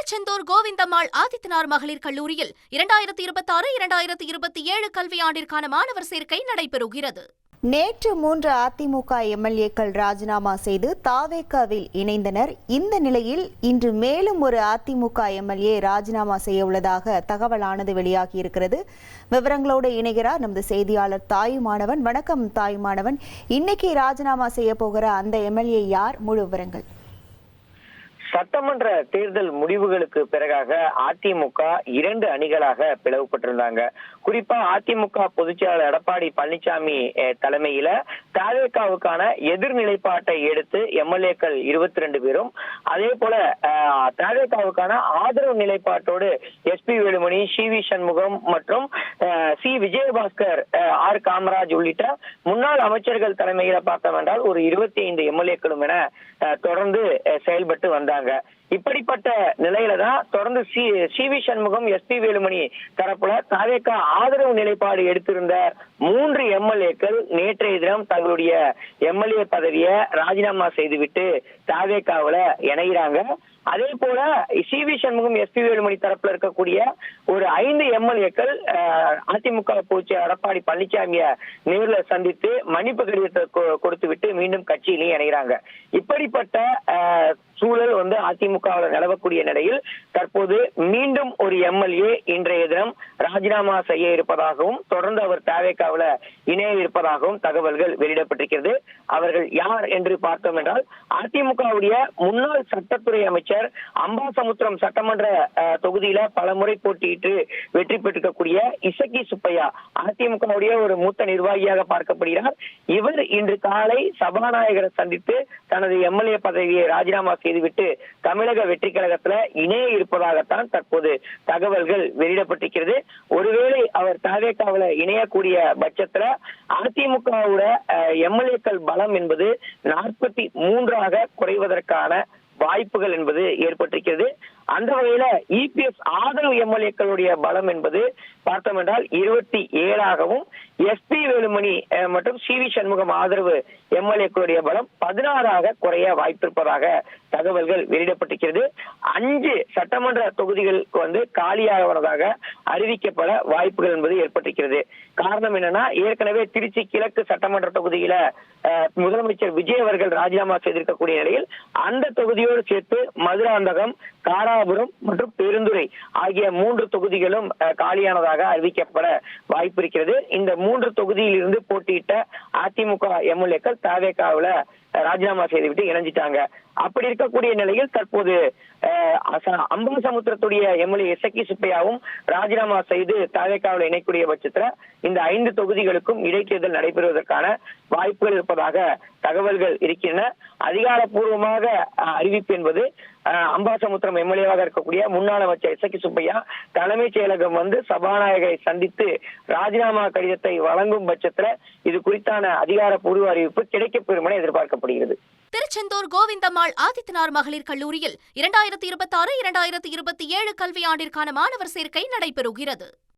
திருச்செந்தூர் கோவிந்தம்மாள் ஆதித்தனார் மகளிர் கல்லூரியில் 2026-2027 கல்வியாண்டிற்கான மாணவர் சேர்க்கை நடைபெறுகிறது. நேற்று 3 அதிமுக எம்எல்ஏக்கள் ராஜினாமா செய்து தாவேகாவில் இணைந்தனர். இந்த நிலையில் இன்று மேலும் ஒரு அதிமுக எம்எல்ஏ ராஜினாமா செய்ய உள்ளதாக தகவலானது வெளியாகியிருக்கிறது. விவரங்களோடு இணைகிறார் நமது செய்தியாளர் தாயுமானவன். வணக்கம் தாயுமானவன், இன்னைக்கு ராஜினாமா செய்ய போகிற அந்த எம்எல்ஏ யார்? முழு விவரங்கள். சட்டமன்ற தேர்தல் முடிவுகளுக்கு பிறகாக அதிமுக 2 அணிகளாக பிளவுபட்டிருந்தாங்க. குறிப்பா அதிமுக பொதுச்செயலாளர் எடப்பாடி பழனிசாமி தலைமையில தாவேகாவுக்கான எதிர்நிலைப்பாட்டை எடுத்து எம்எல்ஏக்கள் 22 பேரும், அதே போல தாவேகாவுக்கான ஆதரவு நிலைப்பாட்டோடு எஸ்பி வேலுமணி, சி.வி. சண்முகம் மற்றும் சி. விஜயபாஸ்கர், ஆர். காமராஜ் உள்ளிட்ட முன்னாள் அமைச்சர்கள் தலைமையில பார்த்தோம் என்றால் ஒரு 25 எம்எல்ஏக்களும் என தொடர்ந்து செயல்பட்டு வந்தாங்க. இப்படிப்பட்ட நிலையில தான் தொடர்ந்து சி.வி. சண்முகம், எஸ்பி வேலுமணி தரப்புல தாவேகா ஆதரவு நிலைப்பாடு எடுத்திருந்த 3 எம்எல்ஏக்கள் நேற்றைய தினம் தங்களுடைய எம்எல்ஏ பதவியை ராஜினாமா செய்துவிட்டு தாவேகாவுல இணைகிறாங்க. அதே போல சி.வி. சண்முகம், எஸ்பி வேலுமணி தரப்புல இருக்கக்கூடிய ஒரு 5 எம்எல்ஏக்கள் அதிமுக பொதுச்செயலாளர் எடப்பாடி பழனிசாமிய நேர்ல சந்தித்து மன்னிப்பு கடிதத்தை கொடுத்து விட்டு மீண்டும் கட்சியிலேயே இணைகிறாங்க. இப்படிப்பட்ட சூழல் அதிமுகவில் நிலவக்கூடிய நிலையில் தற்போது மீண்டும் ஒரு எம்எல்ஏ இன்றைய தினம் ராஜினாமா செய்ய இருப்பதாகவும் தொடர்ந்து அவர் தாவேகாவுல இணைய இருப்பதாகவும் தகவல்கள் வெளியிடப்பட்டிருக்கிறது. அவர்கள் யார் என்று பார்த்தோம் என்றால் அதிமுகவுடைய முன்னாள் சட்டத்துறை அமைச்சர், அம்பாசமுத்திரம் சட்டமன்ற தொகுதியில பலமுறை போட்டியிட்டு வெற்றி பெற்றிருக்கக்கூடிய இசக்கி சுப்பையா அதிமுகவுடைய ஒரு மூத்த நிர்வாகியாக பார்க்கப்படுகிறார். இவர் இன்று காலை சபாநாயகரை சந்தித்து தனது எம்எல்ஏ பதவியை ராஜினாமா செய்துவிட்டு தமிழக வெற்றி கழகத்துல இணைய இருப்பதாகத்தான் தற்போது தகவல்கள் வெளியிடப்பட்டிருக்கிறது. ஒருவேளை அவர் தாவேகாவுல இணையக்கூடிய பட்சத்துல அதிமுகவோட எம்எல்ஏக்கள் பலம் என்பது 43ஆக குறைவதற்கான வாய்ப்புகள் என்பது ஏற்பட்டிருக்கிறது. அந்த வகையில இபிஎஸ் ஆதரவு எம்எல்ஏக்களுடைய பலம் என்பது பார்த்தோம் என்றால் 27ஆகவும், எஸ்பி வேலுமணி மற்றும் சி.வி. சண்முகம் ஆதரவு எம்எல்ஏக்களுடைய பலம் 16ஆக குறைய வாய்ப்பிருப்பதாக தகவல்கள் வெளியிடப்பட்டிருக்கிறது. 5 சட்டமன்ற தொகுதிகளுக்கு காலியாவதாக அறிவிக்கப்பட வாய்ப்புகள் என்பது ஏற்பட்டிருக்கிறது. காரணம் என்னன்னா, ஏற்கனவே திருச்சி கிழக்கு சட்டமன்ற தொகுதியில முதலமைச்சர் விஜய் அவர்கள் ராஜினாமா செய்திருக்கக்கூடிய நிலையில் அந்த தொகுதியோடு சேர்த்து மதுராந்தகம், தாராபுரம் மற்றும் பெருந்துறை ஆகிய 3 தொகுதிகளும் காலியானதாக அறிவிக்கப்பட வாய்ப்பு இருக்கிறது. இந்த 3 தொகுதியில் இருந்து போட்டியிட்ட அதிமுக எம்எல்ஏக்கள் தாவேகாவுல ராஜினாமா செய்துவிட்டு இணைஞ்சிட்டாங்க. அப்படி இருக்கக்கூடிய நிலையில் தற்போது அம்பாசமுத்திரத்துடைய எம்எல்ஏ இசக்கி சுப்பையாவும் ராஜினாமா செய்து தாவேகாவுல இணைக்கூடிய பட்சத்துல இந்த 5 தொகுதிகளுக்கும் இடைத்தேர்தல் நடைபெறுவதற்கான வாய்ப்புகள் இருப்பதாக தகவல்கள் இருக்கின்றன. அதிகாரப்பூர்வமாக அறிவிப்பு என்பது அம்பாசமுத்திரம் எம்எல்ஏவாக இருக்கக்கூடிய முன்னாள் அமைச்சர் இசக்கி சுப்பையா தலைமைச் செயலகம் சபாநாயகரை சந்தித்து ராஜினாமா கடிதத்தை வழங்கும் பட்சத்துல இது குறித்தான அதிகாரப்பூர்வ அறிவிப்பு கிடைக்கப்பெறும் என எதிர்பார்க்கப்படுகிறது. திருச்செந்தூர் கோவிந்தம்மாள் ஆதித்தனார் மகளிர் கல்லூரியில் 2026-2027 கல்வியாண்டிற்கான மாணவர் சேர்க்கை நடைபெறுகிறது.